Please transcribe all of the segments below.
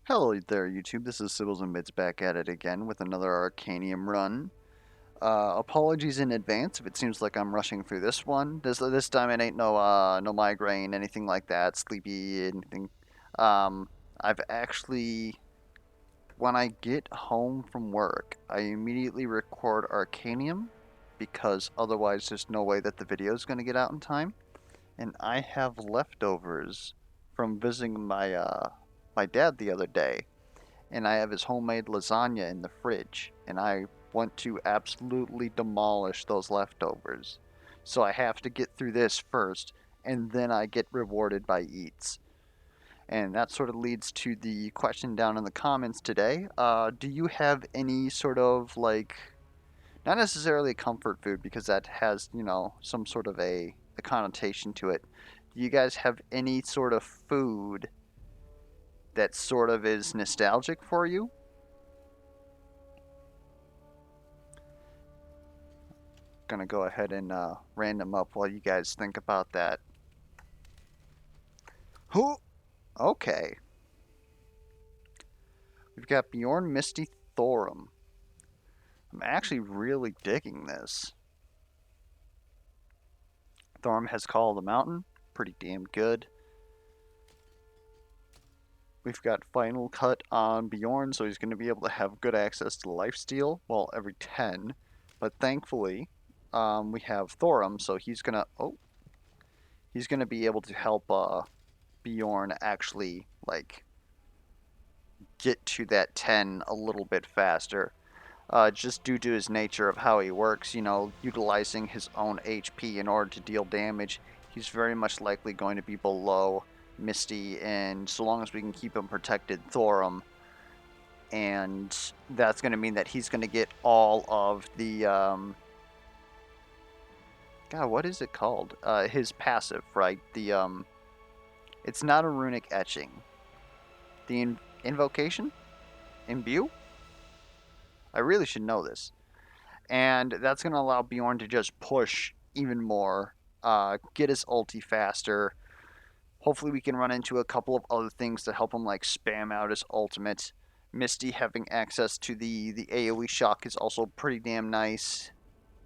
Hello there, YouTube. This is Sibbles and Bitz back at it again with another Arcanium run. Apologies in advance if it seems like I'm rushing through this one. This time it ain't no migraine, anything like that, sleepy, anything. Um, I've actually, when I get home from work, I immediately record Arcanium because otherwise there's no way that the video is going to get out in time. And I have leftovers from visiting my dad the other day, and I have his homemade lasagna in the fridge, and I want to absolutely demolish those leftovers. So I have to get through this first, and then I get rewarded by eats. And that sort of leads to the question down in the comments today. Do you have any sort of like, not necessarily a comfort food because that has, some sort of a connotation to it. Do you guys have any sort of food that sort of is nostalgic for you? Gonna go ahead and random up while you guys think about that. Who? Okay. We've got Bjorn-Misty-Thor. I'm actually really digging this. Thorm has Call of the Mountain. Pretty damn good. We've got Final Cut on Bjorn, so he's going to be able to have good access to lifesteal, well, every 10. But thankfully, we have Thorum, so he's gonna be able to help Bjorn actually like get to that 10 a little bit faster. Just due to his nature of how he works, utilizing his own HP in order to deal damage, he's very much likely going to be below Misty, and so long as we can keep him protected, Thorum, and that's going to mean that he's going to get all of the, God, what is it called? His passive, right? It's not a runic etching. The invocation? Imbue? I really should know this. And that's going to allow Bjorn to just push even more, get his ulti faster. Hopefully, we can run into a couple of other things to help him like spam out his ultimate. Misty having access to the AoE shock is also pretty damn nice.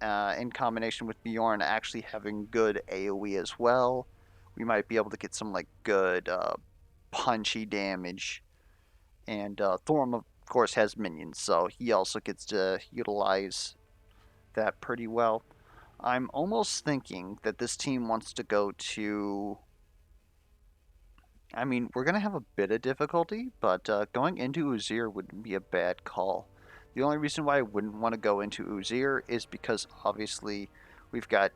In combination with Bjorn actually having good AoE as well, we might be able to get some like good punchy damage. And Thorm, of course, has minions, so he also gets to utilize that pretty well. I'm almost thinking that this team wants to go to. I mean, we're going to have a bit of difficulty, but going into Uzir wouldn't be a bad call. The only reason why I wouldn't want to go into Uzir is because obviously we've got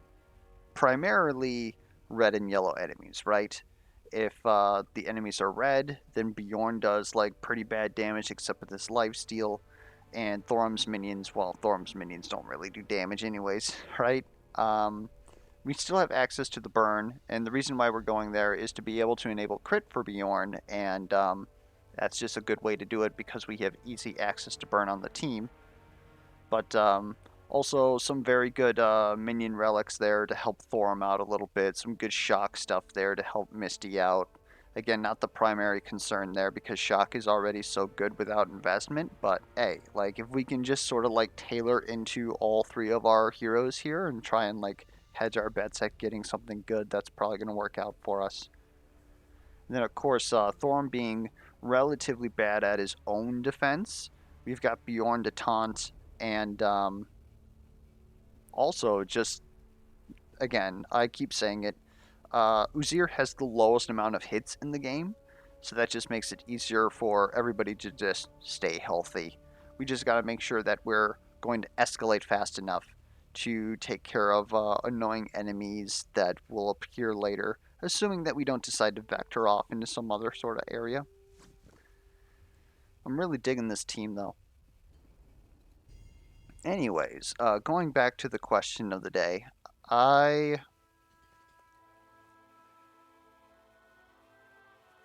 primarily red and yellow enemies, right? If the enemies are red, then Bjorn does like pretty bad damage except with his lifesteal, and Thorum's minions, well, Thorum's minions don't really do damage anyways, right? Um, we still have access to the burn, and the reason why we're going there is to be able to enable crit for Bjorn, and that's just a good way to do it because we have easy access to burn on the team. But also some very good minion relics there to help Thorum out a little bit, some good shock stuff there to help Misty out. Again, not the primary concern there because shock is already so good without investment, but hey, like if we can just sort of like tailor into all three of our heroes here and try and like hedge our bets at getting something good, that's probably going to work out for us. And then of course, Thorm being relatively bad at his own defense, we've got Bjorn to taunt, and also just again, I keep saying it, Uzir has the lowest amount of hits in the game, so that just makes it easier for everybody to just stay healthy. We just got to make sure that we're going to escalate fast enough to take care of annoying enemies that will appear later, assuming that we don't decide to vector off into some other sort of area. I'm really digging this team though. Anyways, going back to the question of the day, I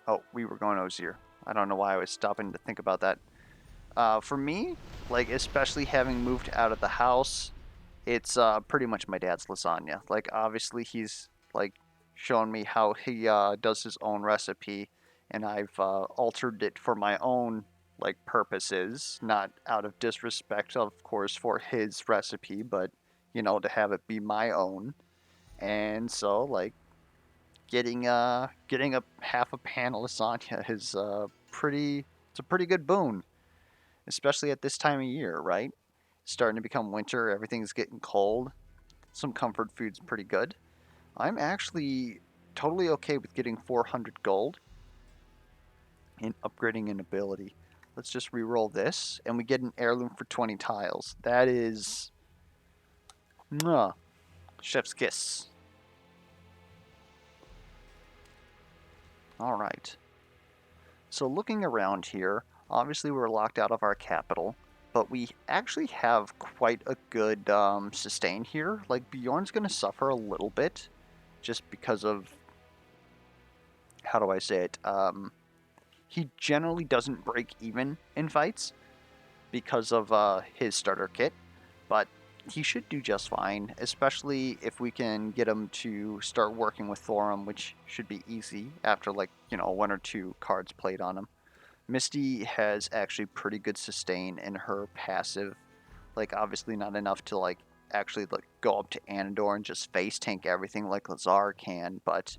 Oh, we were going Osier. I don't know why I was stopping to think about that. For me, like especially having moved out of the house, it's pretty much my dad's lasagna. Like obviously he's like shown me how he does his own recipe, and I've altered it for my own like purposes, not out of disrespect, of course, for his recipe, but to have it be my own. And so, like, getting a half a pan of lasagna is pretty. It's a pretty good boon, especially at this time of year, right? Starting to become winter, everything's getting cold. Some comfort food's pretty good. I'm actually totally okay with getting 400 gold and upgrading an ability. Let's just re-roll this, and we get an heirloom for 20 tiles. That is, mwah, chef's kiss. All right. So looking around here, obviously we're locked out of our capital, but we actually have quite a good sustain here. Like Bjorn's going to suffer a little bit, just because of, how do I say it? He generally doesn't break even in fights because of his starter kit, but he should do just fine, especially if we can get him to start working with Thorum, which should be easy after, like, one or two cards played on him. Misty has actually pretty good sustain in her passive. Like, obviously not enough to, like, actually, like, go up to Anador and just face tank everything like Uzir can, but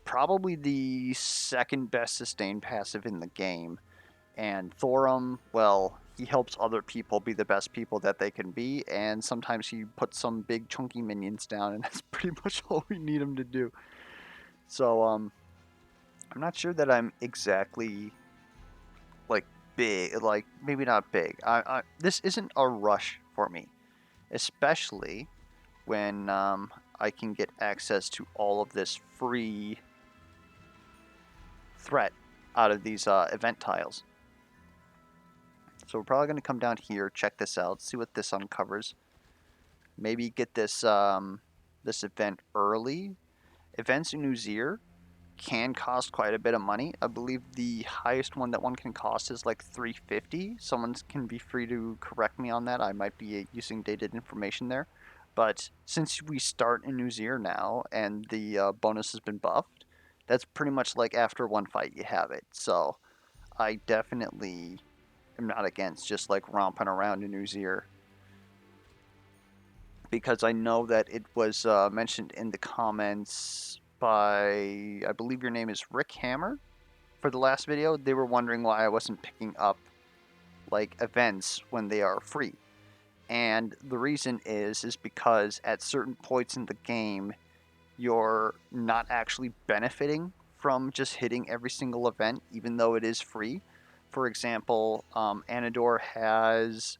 probably the second best sustain passive in the game. And Thorum, well, he helps other people be the best people that they can be, and sometimes he puts some big chunky minions down, and that's pretty much all we need him to do. So, I'm not sure that I'm exactly, like, big, like, maybe not big. This isn't a rush for me, especially when I can get access to all of this free threat out of these event tiles. So we're probably going to come down here, check this out, see what this uncovers. Maybe get this this event early. Events in Uzir can cost quite a bit of money. I believe the highest one that one can cost is like 350. Someone can be free to correct me on that. I might be using dated information there. But since we start in Uzir now and the bonus has been buffed, that's pretty much like after one fight you have it. So I definitely am not against just like romping around in Uzir, because I know that it was mentioned in the comments by, I believe your name is Rick Hammer, for the last video. They were wondering why I wasn't picking up like events when they are free. And the reason is because at certain points in the game, you're not actually benefiting from just hitting every single event, even though it is free. For example, Anador has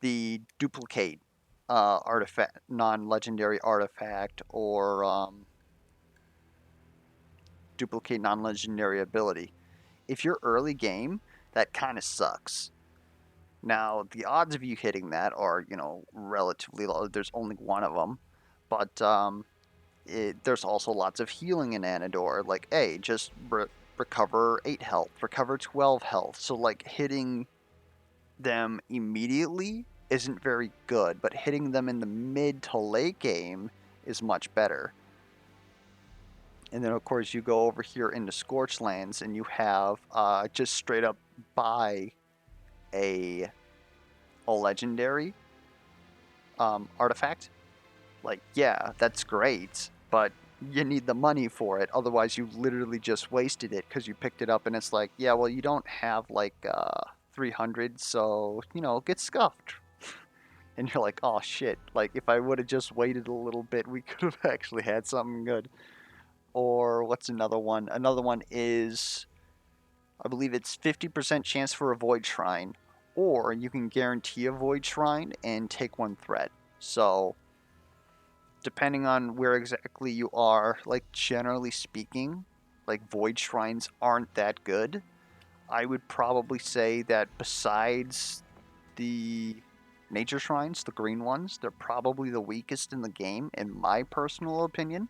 the duplicate artifact, non-legendary artifact, or duplicate non-legendary ability. If you're early game, that kind of sucks. Now, the odds of you hitting that are, relatively low. There's only one of them, but there's also lots of healing in Anador. Like, hey, just recover 8 health, recover 12 health. So, like, hitting them immediately isn't very good, but hitting them in the mid to late game is much better. And then, of course, you go over here into Scorch Lands, and you have just straight up buy a legendary artifact. Like, yeah, that's great, but you need the money for it. Otherwise, you literally just wasted it because you picked it up, and it's like, yeah, well, you don't have like 300, so get scuffed. And you're like, oh shit! Like, if I would have just waited a little bit, we could have actually had something good. Or what's another one? Another one is, I believe it's 50% chance for a Void Shrine, or you can guarantee a Void Shrine and take one threat. So, depending on where exactly you are, like, generally speaking, like, Void Shrines aren't that good. I would probably say that besides the Nature Shrines, the green ones, they're probably the weakest in the game, in my personal opinion.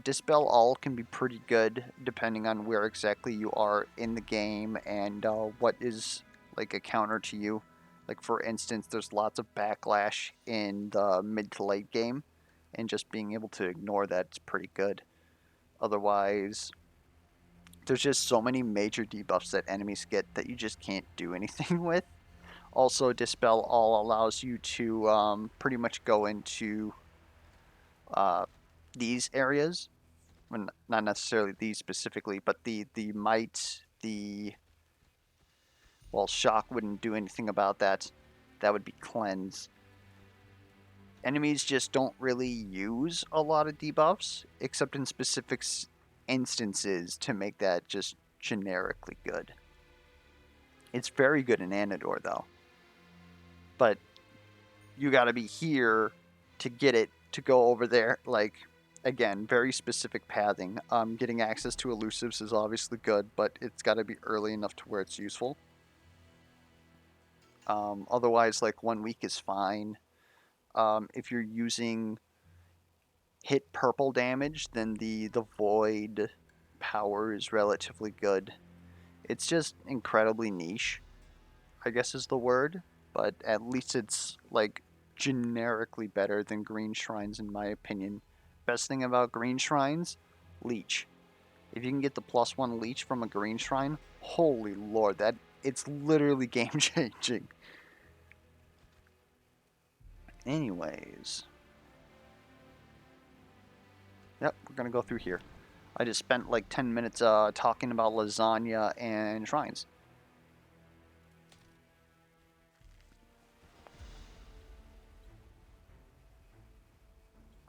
Dispel All can be pretty good depending on where exactly you are in the game and what is like a counter to you. Like, for instance, there's lots of backlash in the mid to late game, and just being able to ignore that's pretty good. Otherwise, there's just so many major debuffs that enemies get that you just can't do anything with. Also, Dispel All allows you to pretty much go into uh, these areas. Well, not necessarily these specifically, but the might, the well, shock wouldn't do anything about that. That would be cleanse. Enemies just don't really use a lot of debuffs, except in specific instances to make that just generically good. It's very good in Anador, though. But you gotta be here to get it to go over there. Like, again, very specific pathing. Getting access to elusives is obviously good, but it's gotta be early enough to where it's useful. Otherwise, like 1 week is fine. If you're using hit purple damage, then the void power is relatively good. It's just incredibly niche, I guess is the word, but at least it's like generically better than green shrines in my opinion. Best thing about green shrines, leech. If you can get the +1 leech from a green shrine, holy lord, that it's literally game changing. Anyways, yep, we're gonna go through here. I just spent like 10 minutes talking about lasagna and shrines.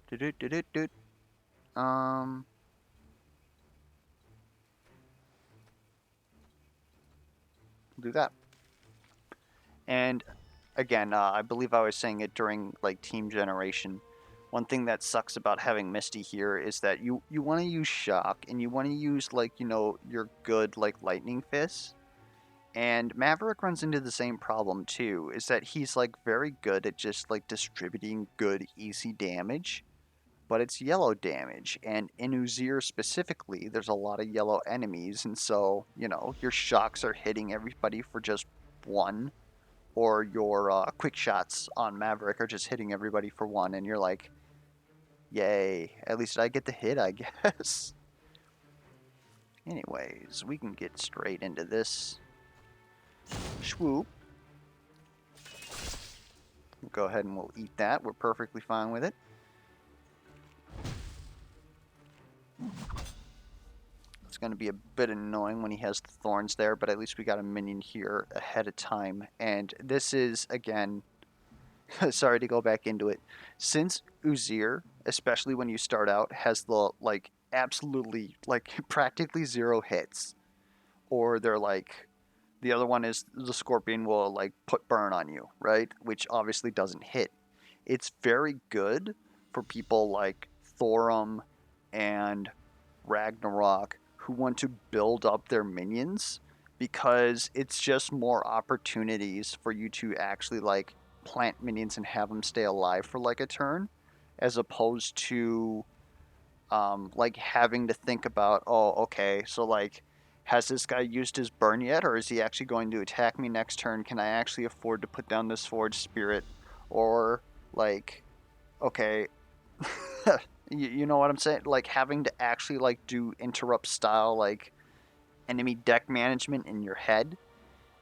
Do-do-do-do-do. Do that. And again, I believe I was saying it during like team generation. One thing that sucks about having Misty here is that you want to use shock and you want to use like your good like lightning fists. And Maverick runs into the same problem too, is that he's like very good at just like distributing good easy damage, but it's yellow damage. And in Uzir specifically, there's a lot of yellow enemies, and so, your shocks are hitting everybody for just one, or your quick shots on Maverick are just hitting everybody for one, and you're like, yay, at least I get the hit, I guess. Anyways, we can get straight into this. Swoop. We'll go ahead and we'll eat that. We're perfectly fine with it. It's going to be a bit annoying when he has the thorns there, but at least we got a minion here ahead of time. And this is, again, sorry to go back into it. Since Uzir, especially when you start out, has the, like, absolutely, like, practically 0 hits, or they're like, the other one is the Scorpion will, like, put burn on you, right? Which obviously doesn't hit. It's very good for people like Thorum and Ragnarok who want to build up their minions, because it's just more opportunities for you to actually like plant minions and have them stay alive for like a turn, as opposed to like having to think about, oh, okay, so like, has this guy used his burn yet, or is he actually going to attack me next turn? Can I actually afford to put down this Forge Spirit? Or like, okay, you know what I'm saying? Like having to actually like do interrupt style like enemy deck management in your head.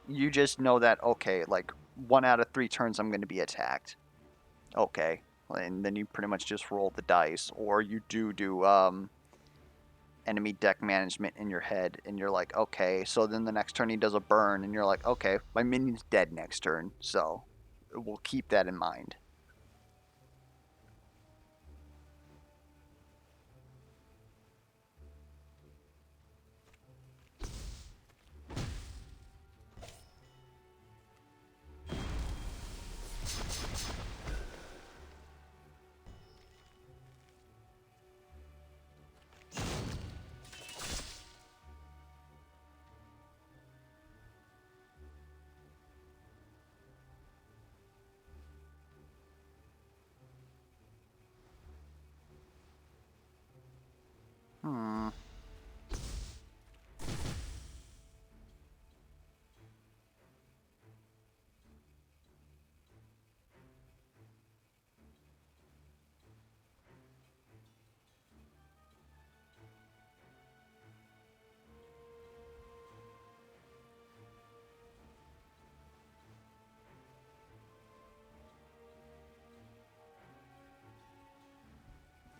You just know that, okay, like 1 out of 3 turns I'm going to be attacked. Okay, and then you pretty much just roll the dice, or you do enemy deck management in your head, and you're like, okay, so then the next turn he does a burn, and you're like, okay, my minion's dead next turn, so we'll keep that in mind.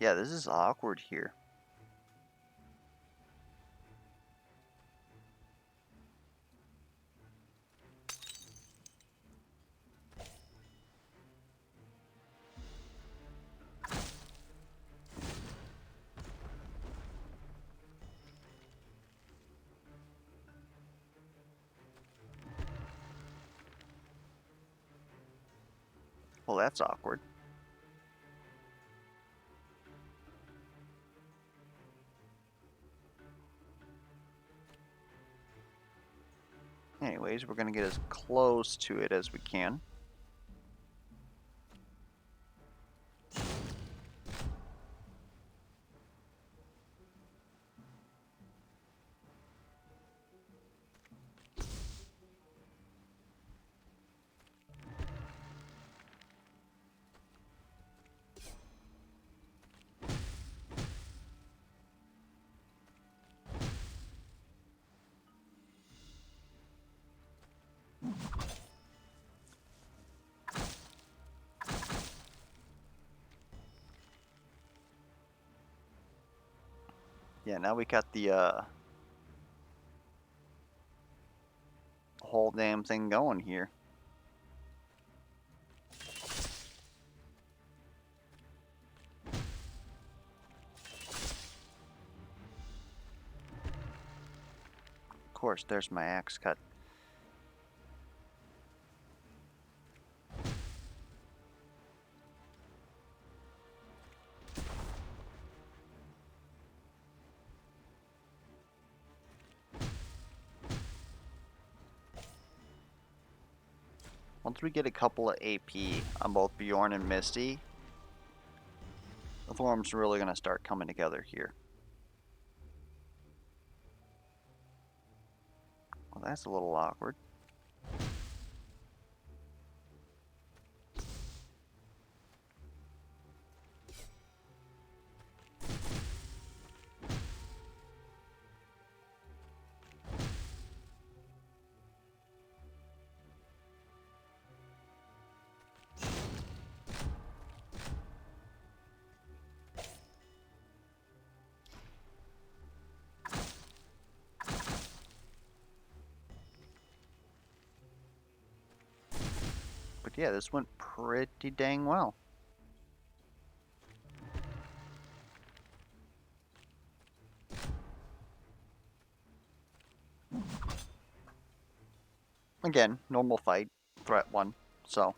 Yeah, this is awkward here. Well, that's awkward. Anyways, we're going to get as close to it as we can. Yeah, now we got the whole damn thing going here. Of course, there's my axe cut. Once we get a couple of AP on both Bjorn and Misty, the form's really going to start coming together here. Well, that's a little awkward. But yeah, this went pretty dang well. Again, normal fight, threat 1, so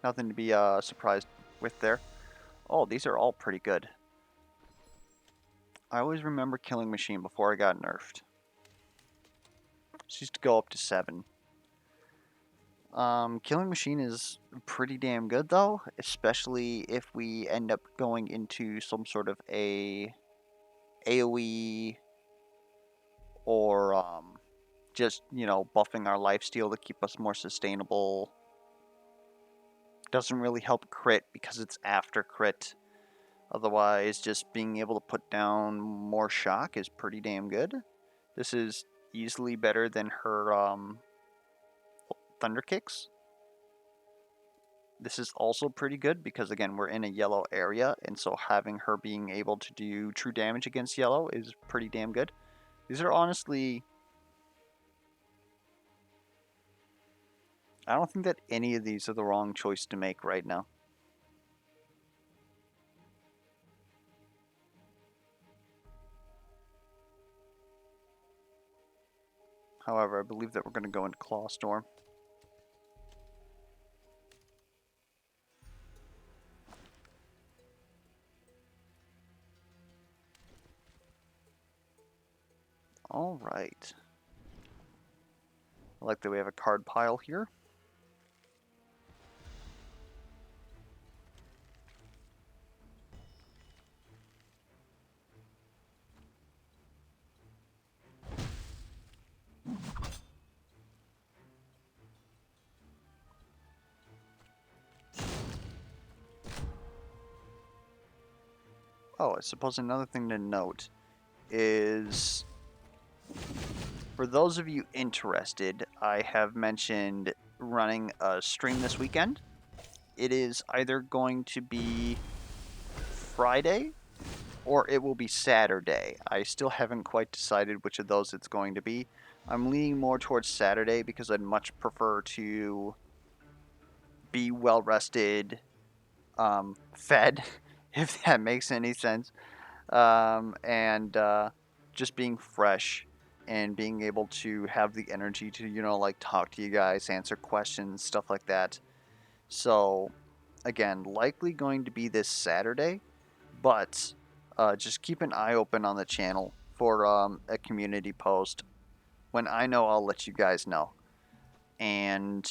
nothing to be surprised with there. Oh, these are all pretty good. I always remember Killing Machine before I got nerfed. She used to go up to 7. Killing Machine is pretty damn good though, especially if we end up going into some sort of a AoE or just, you know, buffing our lifesteal to keep us more sustainable. Doesn't really help crit because it's after crit. Otherwise, just being able to put down more shock is pretty damn good. This is easily better than her Thunder Kicks. This is also pretty good because, again, we're in a yellow area, and so having her being able to do true damage against yellow is pretty damn good. These are honestly... I don't think that any of these are the wrong choice to make right now. However, I believe that we're going to go into Claw Storm. Alright. I like that we have a card pile here. Oh, I suppose another thing to note is, for those of you interested, I have mentioned running a stream this weekend. It is either going to be Friday or it will be Saturday. I still haven't quite decided which of those it's going to be. I'm leaning more towards Saturday because I'd much prefer to be well rested, fed, if that makes any sense, and just being fresh and being able to have the energy to, like talk to you guys, answer questions, stuff like that. So, again, likely going to be this Saturday, but just keep an eye open on the channel for a community post. When I know, I'll let you guys know. And,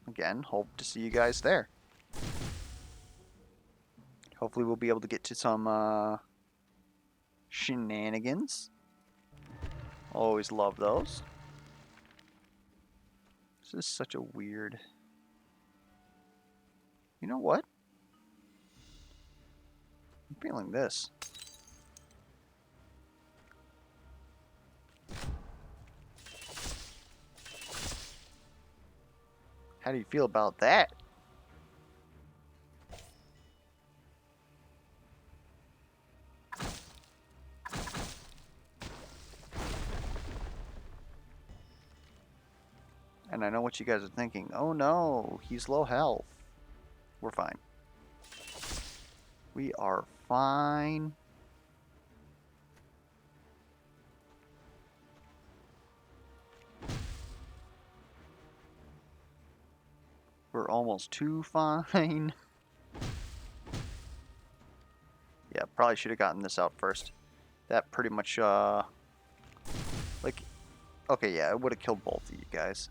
again, hope to see you guys there. Hopefully we'll be able to get to some shenanigans. Always love those. This is such a weird... You know what? I'm feeling this. How do you feel about that? And I know what you guys are thinking. Oh no, he's low health. We're fine. We are fine. We're almost too fine. Yeah, probably should have gotten this out first. That pretty much, like, okay, yeah, it would have killed both of you guys.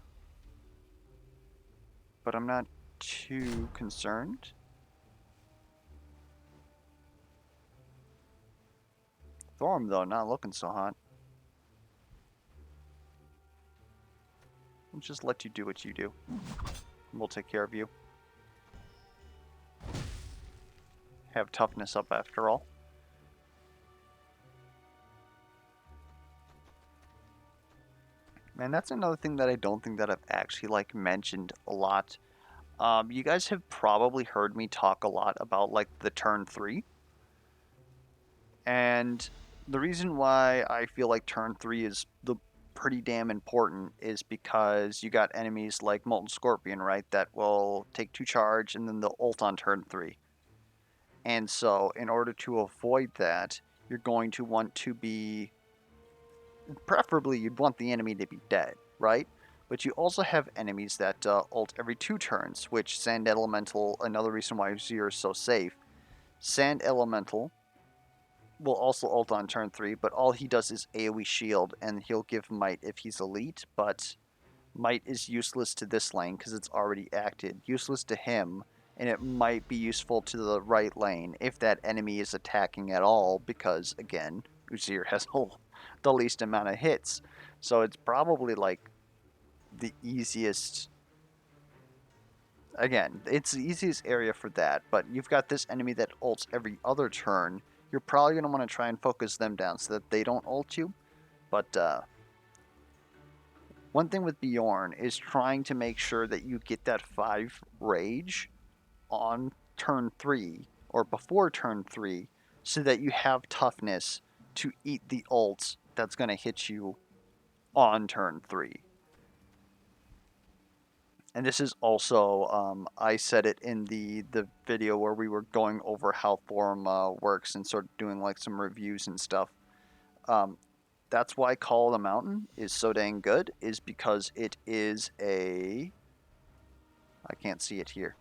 But I'm not too concerned. Thorm, though, not looking so hot. We'll just let you do what you do. We'll take care of you. Have toughness up after all. And that's another thing that I don't think that I've actually, like, mentioned a lot. You guys have probably heard me talk a lot about, like, the turn 3. And the reason why I feel like turn 3 is pretty damn important is because you got enemies like Molten Scorpion, right, that will take 2 charge and then they'll ult on turn 3. And so, in order to avoid that, you're going to want to be... Preferably, you'd want the enemy to be dead, right? But you also have enemies that ult every 2 turns, which Sand Elemental, another reason why Uzir is so safe. Sand Elemental will also ult on turn 3, but all he does is AoE shield, and he'll give Might if he's elite, but Might is useless to this lane because it's already acted. Useless to him, and it might be useful to the right lane if that enemy is attacking at all, because, again, Uzir has the least amount of hits. So it's probably, like, the easiest... Again, it's the easiest area for that, but you've got this enemy that ults every other turn. You're probably going to want to try and focus them down so that they don't ult you. But one thing with Bjorn is trying to make sure that you get that 5 rage on turn 3 or before turn 3 so that you have toughness to eat the ult that's going to hit you on turn 3. And this is also, I said it in the video where we were going over how Thorm works and sort of doing like some reviews and stuff. That's why Call of the Mountain is so dang good, is because it is a... I can't see it here.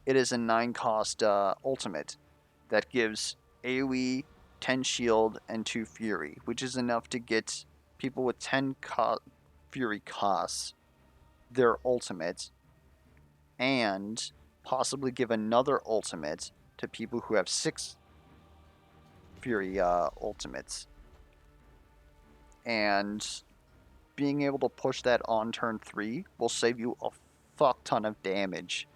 It is a 9-cost ultimate that gives AoE, 10 shield, and 2 fury, which is enough to get people with 10 fury costs their ultimate, and possibly give another ultimate to people who have 6 fury ultimates. And being able to push that on turn 3 will save you a fuck ton of damage.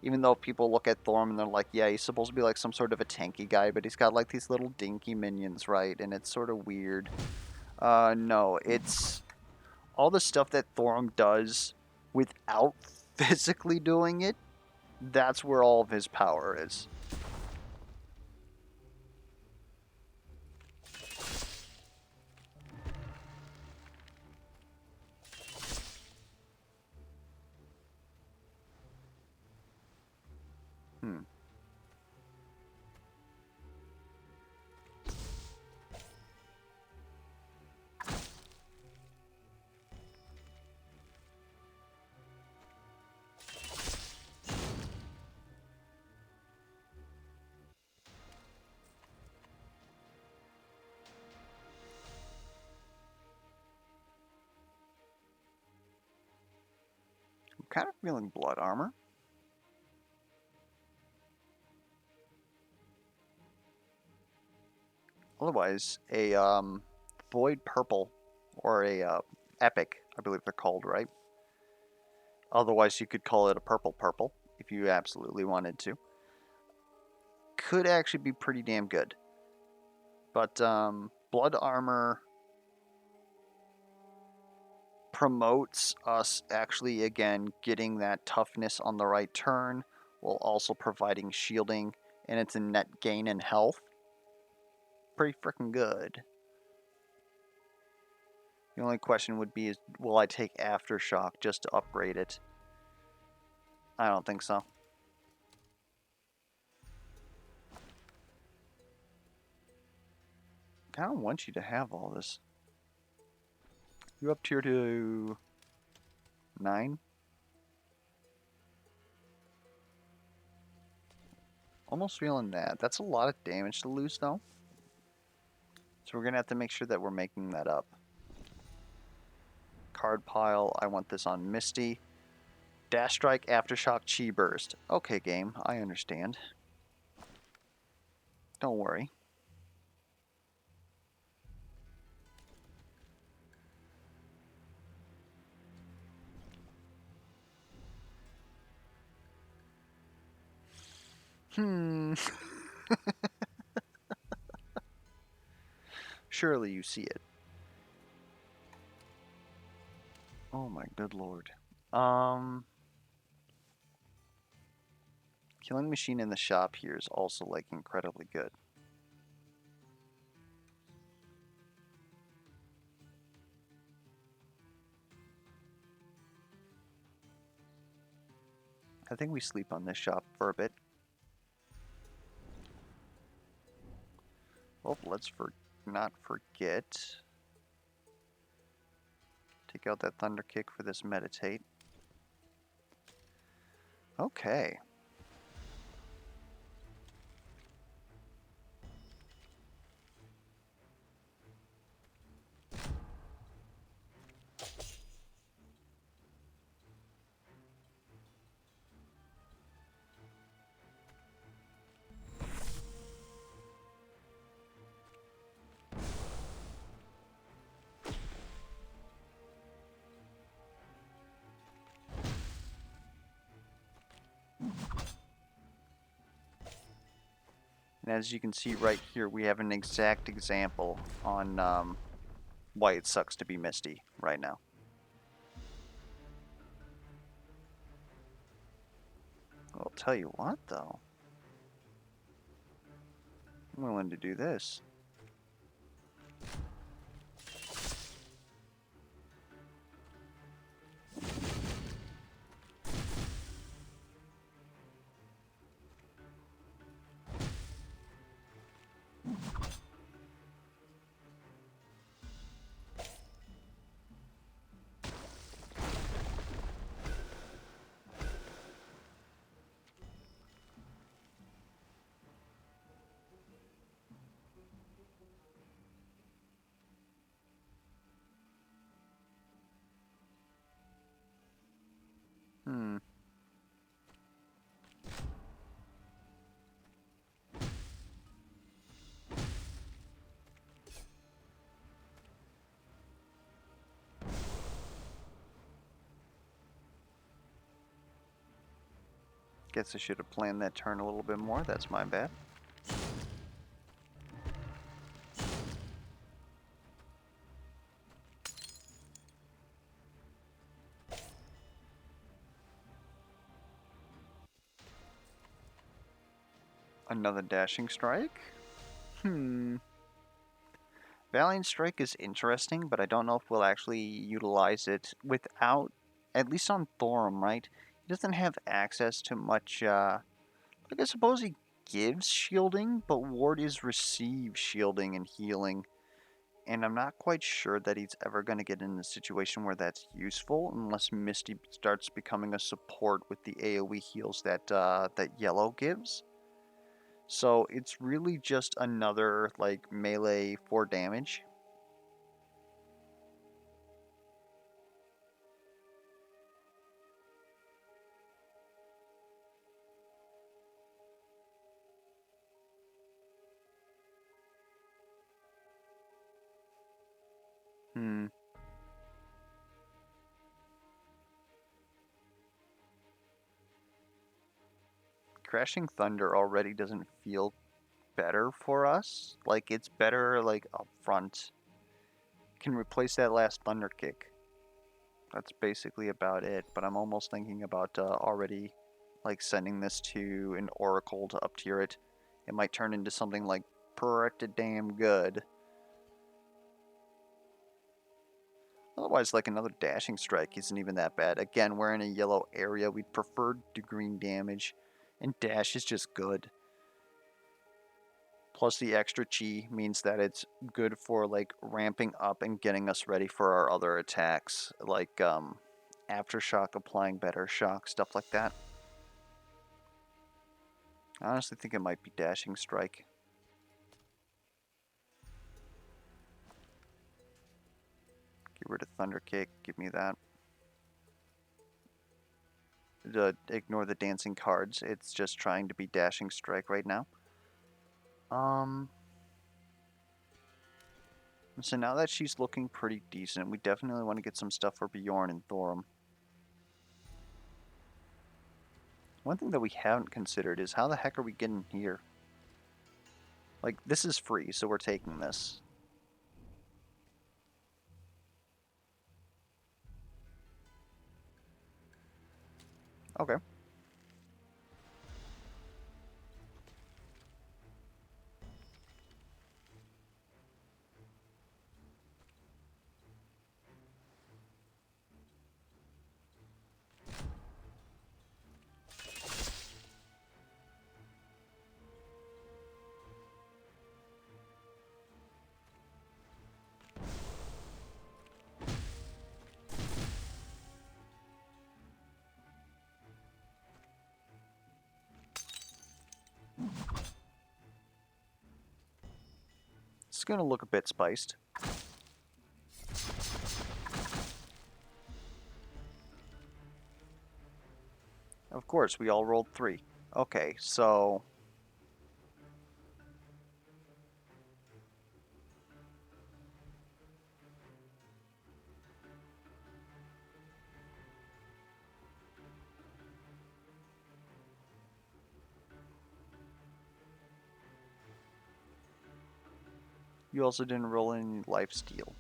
Even though people look at Thorm and they're like, yeah, he's supposed to be like some sort of a tanky guy, but he's got like these little dinky minions, right? And it's sort of weird. No, it's all the stuff that Thorm does without physically doing it. That's where all of his power is. kind of feeling blood armor. Otherwise, a void purple or a epic, I believe they're called, right? Otherwise, you could call it a purple purple if you absolutely wanted to. Could actually be pretty damn good. But blood armor promotes us actually, again, getting that toughness on the right turn, while also providing shielding, and it's a net gain in health. Pretty freaking good. The only question would be is, will I take Aftershock just to upgrade it? I don't think so. I kind of want you to have all this. You up tier to 9? Almost feeling that. That's a lot of damage to lose, though. So we're going to have to make sure that we're making that up. Card pile. I want this on Misty. Dash Strike, Aftershock, Chi Burst. Okay, game. I understand. Don't worry. Surely you see it. Oh my good lord. Killing Machine in the shop here is also like incredibly good. I think we sleep on this shop for a bit. Well, let's not forget. Take out that Thunder Kick for this Meditate. Okay. And as you can see right here, we have an exact example on why it sucks to be Misty right now. I'll tell you what, though. I'm willing to do this. Hmm. Guess I should have planned that turn a little bit more. That's my bad. Another Dashing Strike? Valiant Strike is interesting, but I don't know if we'll actually utilize it without, at least on Thorum, right? He doesn't have access to much, like I suppose he gives shielding, but Ward is receive shielding and healing. And I'm not quite sure that he's ever going to get in a situation where that's useful unless Misty starts becoming a support with the AoE heals that that yellow gives. So it's really just another like melee for damage. Crashing Thunder already doesn't feel better for us. Like, it's better, like, up front. Can replace that last Thunder Kick. That's basically about it, but I'm almost thinking about already, like, sending this to an Oracle to up-tier it. It might turn into something, like, pretty damn good. Otherwise, like, another Dashing Strike isn't even that bad. Again, we're in a yellow area. We'd prefer to green damage, and Dash is just good. Plus the extra chi means that it's good for, like, ramping up and getting us ready for our other attacks, like Aftershock, applying better shock, stuff like that. I honestly think it might be Dashing Strike. Get rid of Thunder Kick, give me that. Ignore the dancing cards, it's just trying to be Dashing Strike right now. So now that she's looking pretty decent, we definitely want to get some stuff for Bjorn and Thorum. One thing that we haven't considered is how the heck are we getting here? Like, this is free, so we're taking this. Okay. It's going to look a bit spiced. Of course, we all rolled 3. Okay, so... You also didn't roll any lifesteal.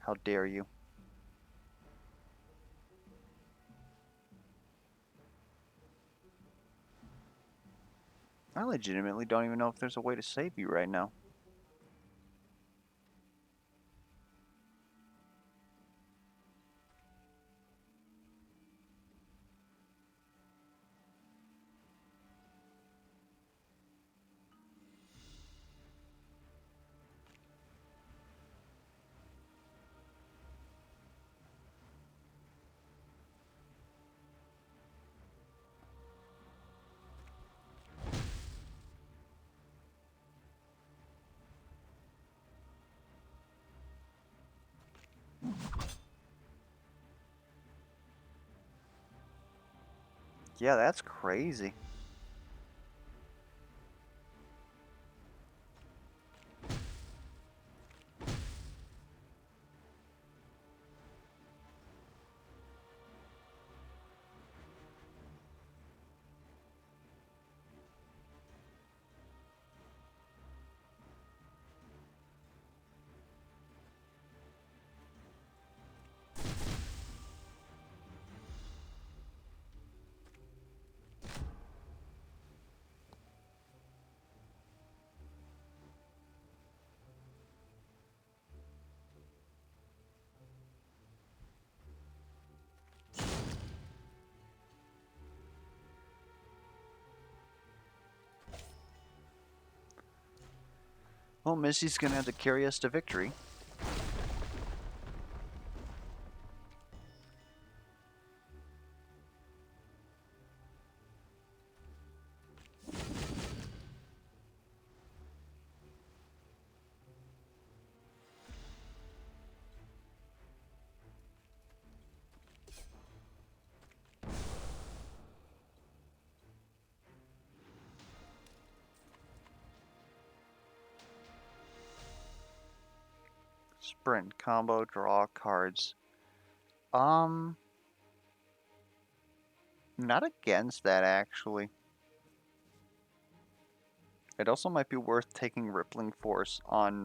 How dare you? I legitimately don't even know if there's a way to save you right now. Yeah, that's crazy. Well, Missy's gonna have to carry us to victory. Sprint, combo, draw cards. Not against that, actually. It also might be worth taking Rippling Force on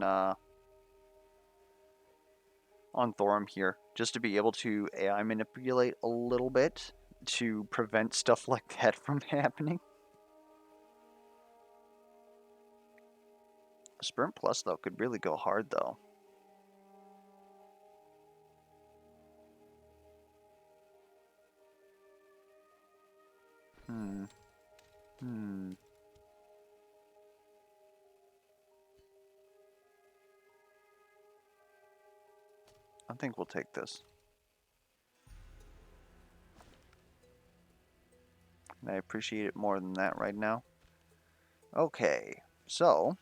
Thorum here, just to be able to AI manipulate a little bit to prevent stuff like that from happening. Sprint Plus, though, could really go hard, though. I think we'll take this. And I appreciate it more than that right now. Okay, so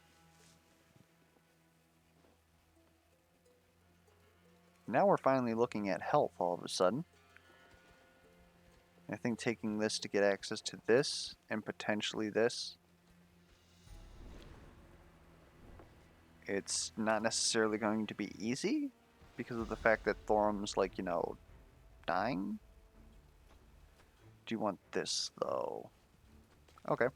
now we're finally looking at health all of a sudden. I think taking this to get access to this and potentially this, it's not necessarily going to be easy because of the fact that Thorum's like, you know, dying. Do you want this though? Okay.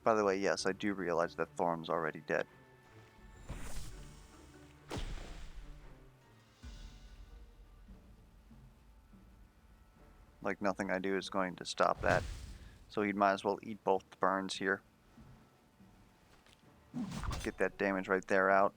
By the way, yes, I do realize that Thorum's already dead. Like, nothing I do is going to stop that. So he might as well eat both burns here. Get that damage right there out.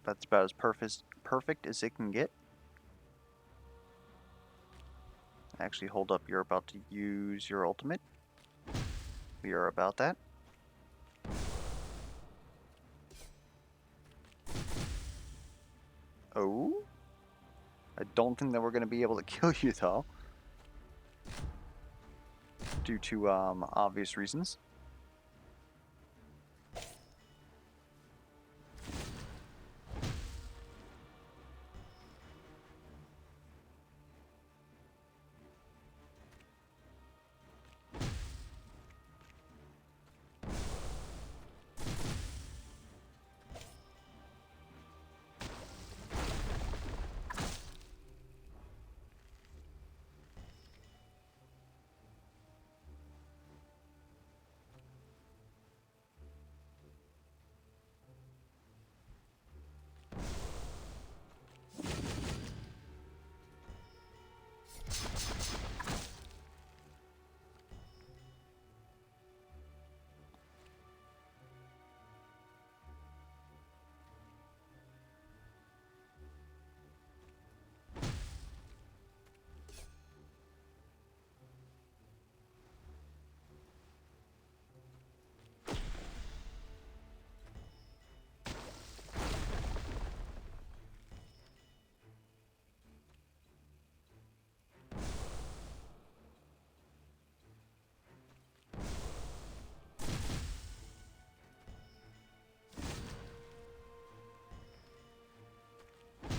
That's about as perfect as it can get. Actually, hold up, you're about to use your ultimate. We are about that. Oh? I don't think that we're going to be able to kill you, though. Due to obvious reasons.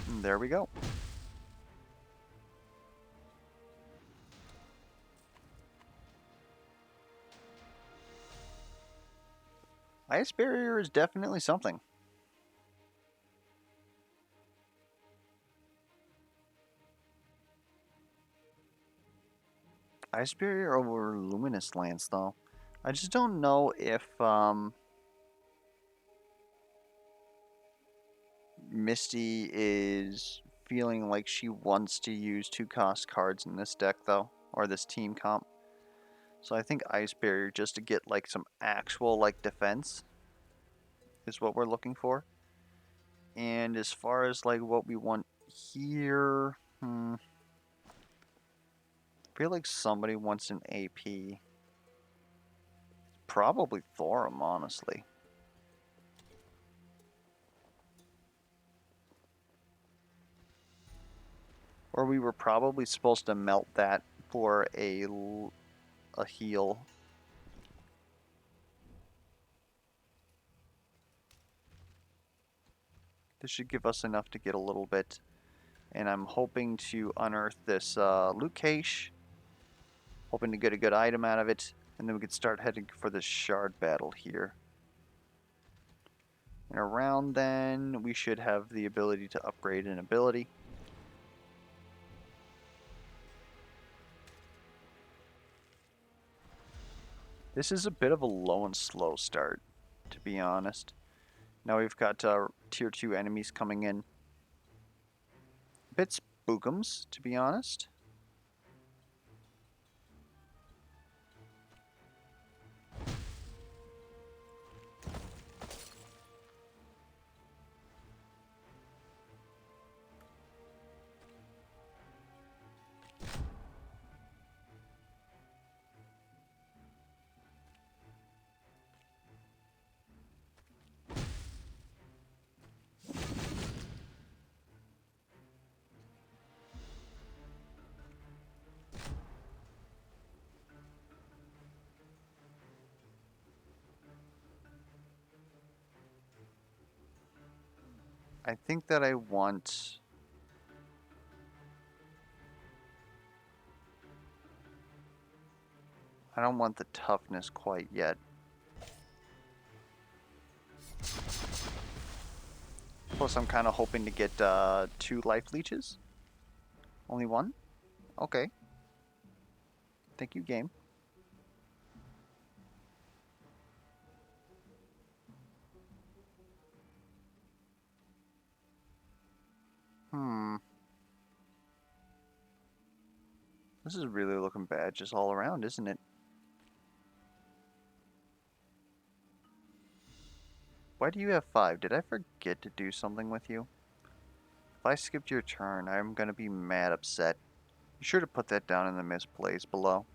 And there we go. Ice Barrier is definitely something. Ice Barrier over Luminous Lance, though. I just don't know if, Misty is feeling like she wants to use 2-cost cards in this deck, though, or this team comp. So I think Ice Barrier, just to get like some actual like defense, is what we're looking for. And as far as like what we want here, I feel like somebody wants an AP. Probably Thorum, honestly. Or we were probably supposed to melt that for a heal. This should give us enough to get a little bit. And I'm hoping to unearth this loot cache. Hoping to get a good item out of it. And then we could start heading for this shard battle here. And around then, we should have the ability to upgrade an ability. This is a bit of a low and slow start, to be honest. Now we've got tier 2 enemies coming in. A bit spookums, to be honest. I think that I want... I don't want the toughness quite yet. Plus, I'm kind of hoping to get 2 life leeches. Only 1? Okay. Thank you, game. This is really looking bad just all around, isn't it? Why do you have 5? Did I forget to do something with you? If I skipped your turn, I'm gonna be mad upset. Be sure to put that down in the misplace below.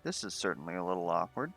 This is certainly a little awkward.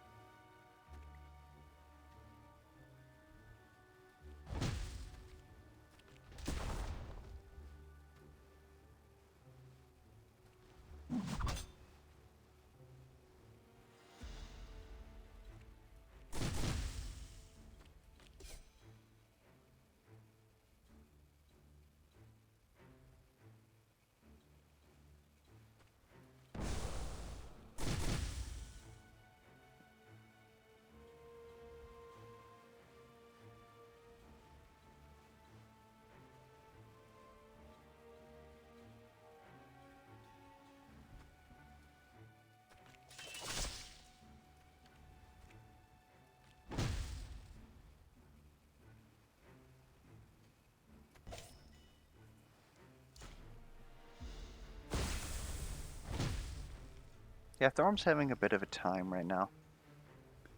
Yeah, Thorm's having a bit of a time right now.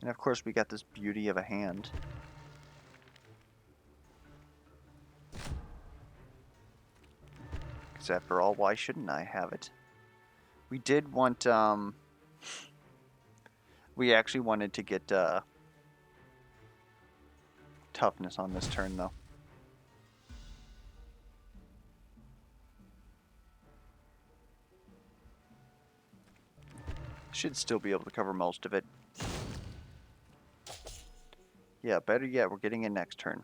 And of course we got this beauty of a hand. Because after all, why shouldn't I have it? We did want, we actually wanted to get, toughness on this turn, though. Should still be able to cover most of it. Yeah, better yet, we're getting it next turn.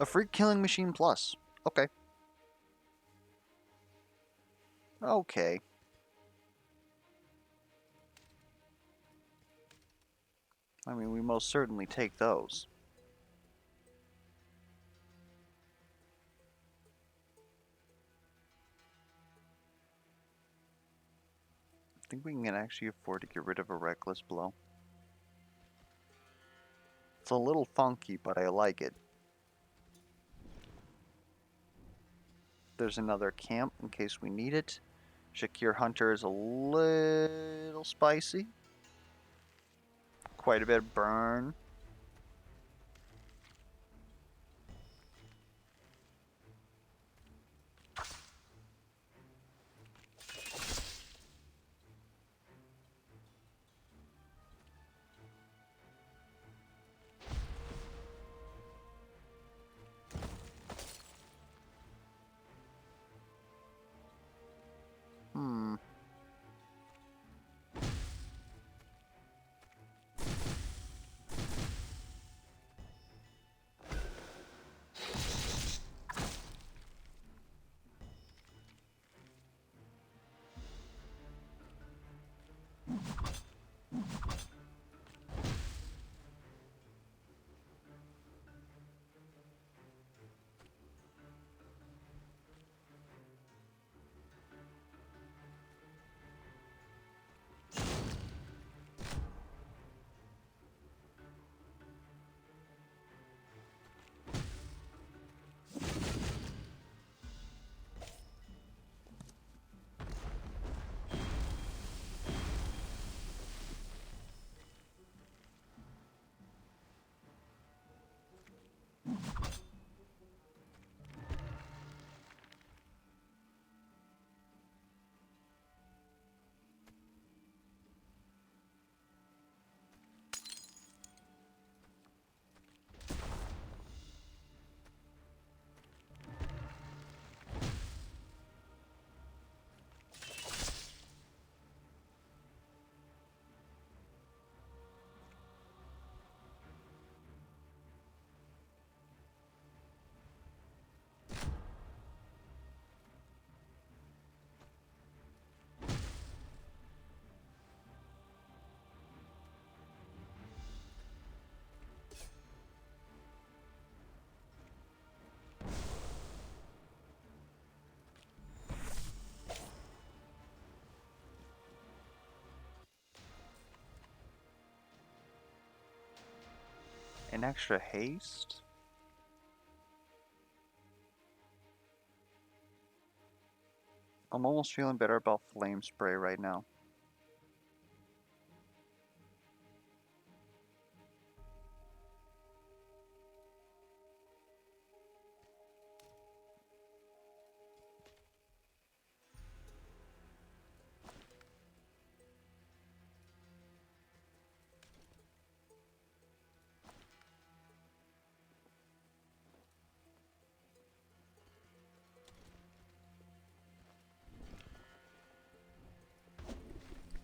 A freak killing machine plus. Okay. Okay. I mean, we most certainly take those. I think we can actually afford to get rid of a reckless blow. It's a little funky, but I like it. There's another camp in case we need it. Shakir Hunter is a little spicy. Quite a bit of burn. An extra haste? I'm almost feeling better about Flame Spray right now.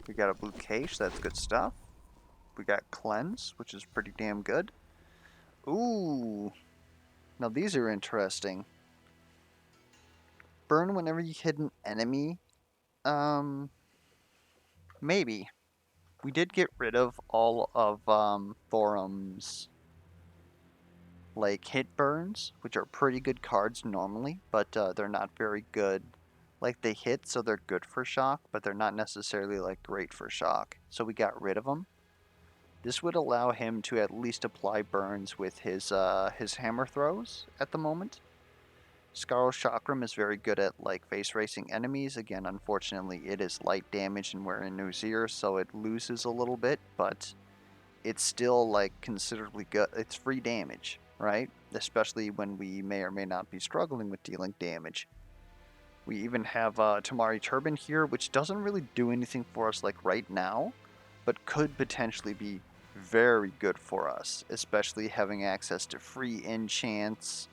We got a blue cache, that's good stuff. We got Cleanse, which is pretty damn good. Ooh, now these are interesting. Burn whenever you hit an enemy. Maybe. We did get rid of all of Thorum's like hit burns, which are pretty good cards normally, but they're not very good. Like they hit, so they're good for shock, but they're not necessarily like great for shock. So we got rid of them. This would allow him to at least apply burns with his hammer throws at the moment. Scarl Chakram is very good at like face racing enemies. Again, unfortunately, it is light damage and we're in Uzir, so it loses a little bit, but it's still like considerably good. It's free damage, right? Especially when we may or may not be struggling with dealing damage. We even have Tamari Turban here, which doesn't really do anything for us like right now, but could potentially be very good for us, especially having access to free enchants.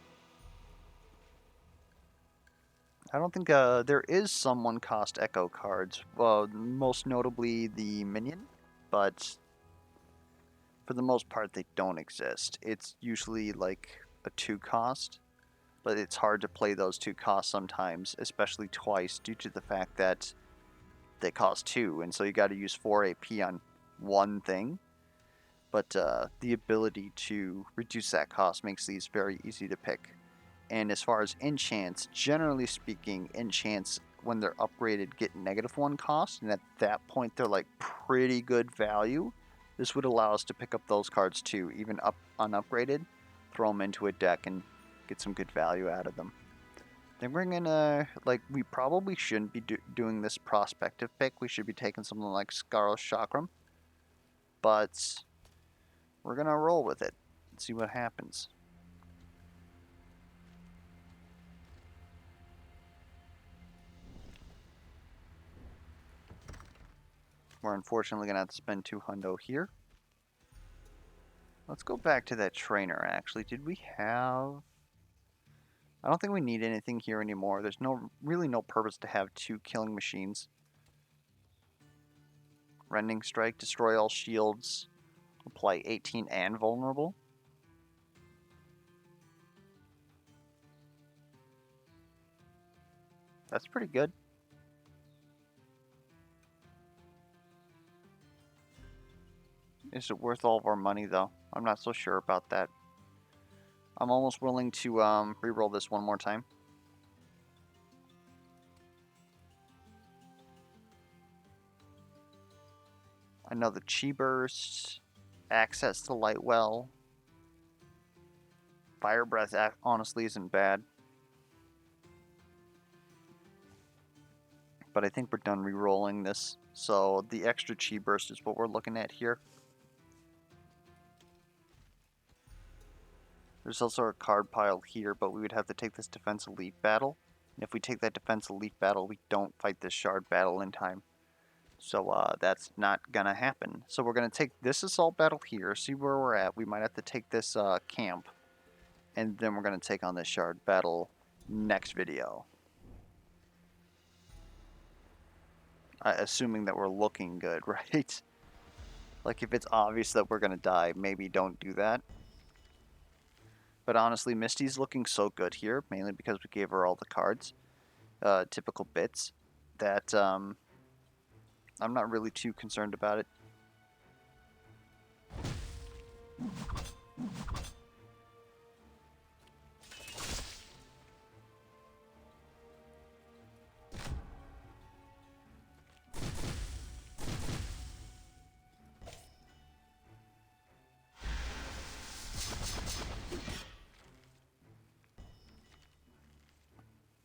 I don't think there is some one-cost Echo cards, well, most notably the Minion, but for the most part they don't exist. It's usually like a 2-cost, but it's hard to play those 2 costs sometimes, especially twice, due to the fact that they cost 2, and so you got to use 4 AP on one thing. But the ability to reduce that cost makes these very easy to pick. And as far as enchants, generally speaking, enchants when they're upgraded get -1 cost, and at that point they're like pretty good value. This would allow us to pick up those cards too, even unupgraded, throw them into a deck and get some good value out of them. Then we're gonna, like, we probably shouldn't be doing this prospective pick. We should be taking something like Scarlet Chakram, but we're gonna roll with it and see what happens. We're unfortunately gonna have to spend 2 hundo here. Let's go back to that trainer, actually. Did we have... I don't think we need anything here anymore. There's really no purpose to have 2 killing machines. Rending Strike, destroy all shields, apply 18 and vulnerable. That's pretty good. Is it worth all of our money, though? I'm not so sure about that. I'm almost willing to reroll this one more time. Another Chi Burst, access to Light Well. Fire Breath honestly isn't bad. But I think we're done re-rolling this. So the extra Chi Burst is what we're looking at here. There's also a card pile here, but we would have to take this Defense Elite battle. And if we take that Defense Elite battle, we don't fight this Shard battle in time. So that's not gonna happen. So we're gonna take this Assault battle here, see where we're at. We might have to take this camp. And then we're gonna take on this Shard battle next video. Assuming that we're looking good, right? Like, if it's obvious that we're gonna die, maybe don't do that. But honestly, Misty's looking so good here, mainly because we gave her all the cards, typical Bitz, that I'm not really too concerned about it.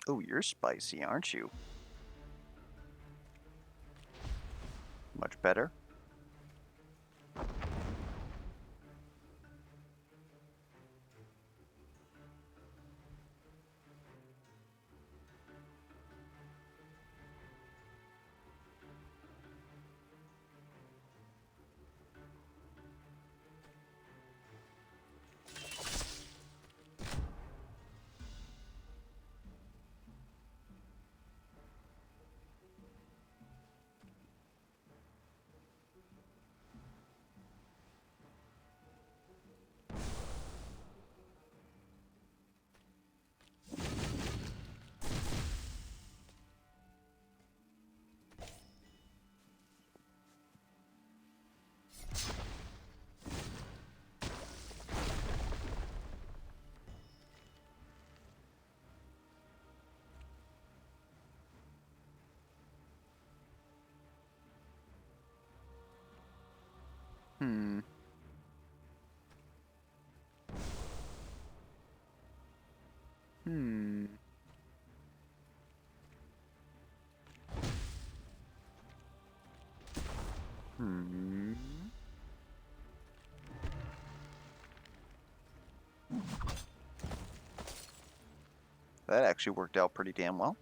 Oh, you're spicy, aren't you? Much better. Hmm. Hmm. Hmm. That actually worked out pretty damn well.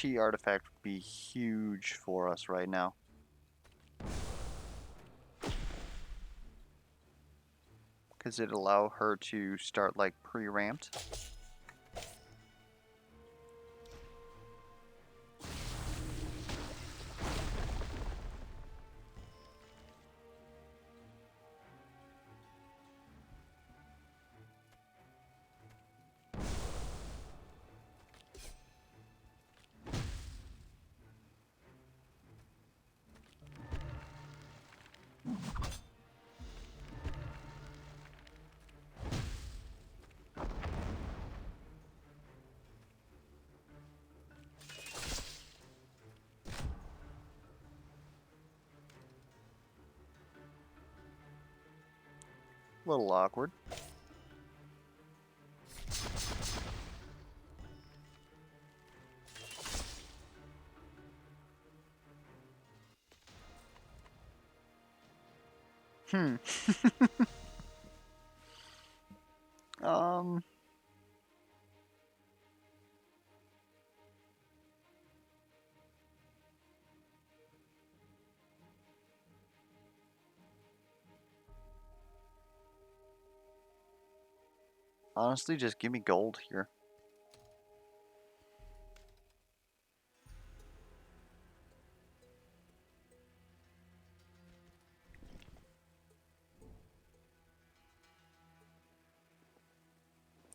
Chi artifact would be huge for us right now. Because it'd allow her to start like pre-ramped. A little awkward. Hmm. um. Honestly, just give me gold here.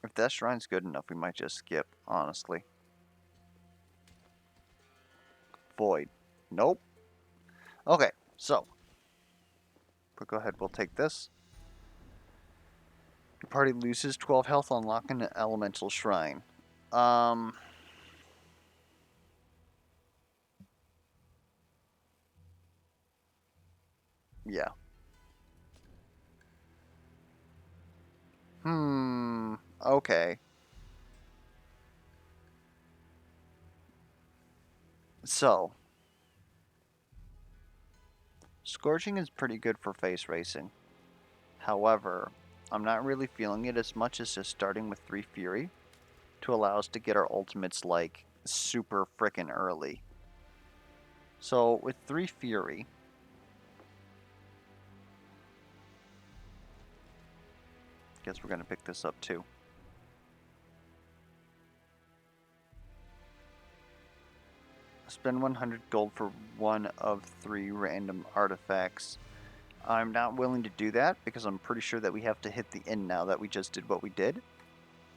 If that shrine's good enough, we might just skip, honestly. Void. Nope. Okay, so. But go ahead, we'll take this. Your party loses 12 health on locking an elemental shrine. Um. Yeah. Okay. So. Scorching is pretty good for face racing. However, I'm not really feeling it as much as just starting with 3 Fury. to allow us to get our ultimates like super frickin' early. So with 3 Fury, guess we're gonna pick this up too. Spend 100 gold for one of 3 random artifacts. I'm not willing to do that because I'm pretty sure that we have to hit the end now that we just did what we did.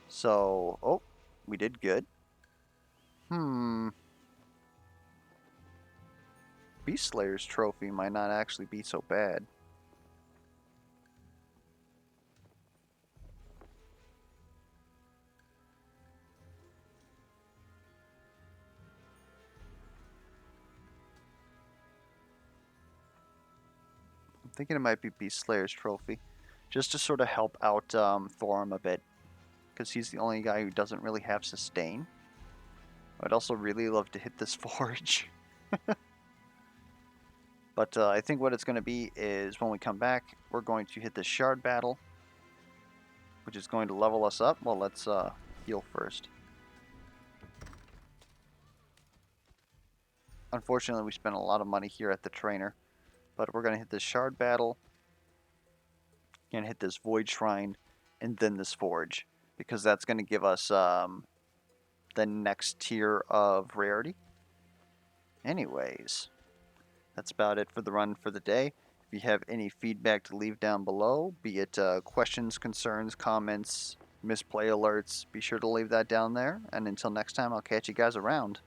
So, oh, we did good. Beast Slayer's trophy might not actually be so bad. I'm thinking it might be Beast Slayer's trophy, just to sort of help out Thorum a bit, because he's the only guy who doesn't really have sustain. I'd also really love to hit this forge. But I think what it's going to be is when we come back, we're going to hit the shard battle, which is going to level us up. Well, let's heal first. Unfortunately, we spent a lot of money here at the trainer, but we're going to hit this shard battle, going to hit this void shrine, and then this forge, because that's going to give us the next tier of rarity. Anyways, that's about it for the run for the day. If you have any feedback to leave down below, be it questions, concerns, comments, misplay alerts, be sure to leave that down there. And until next time, I'll catch you guys around.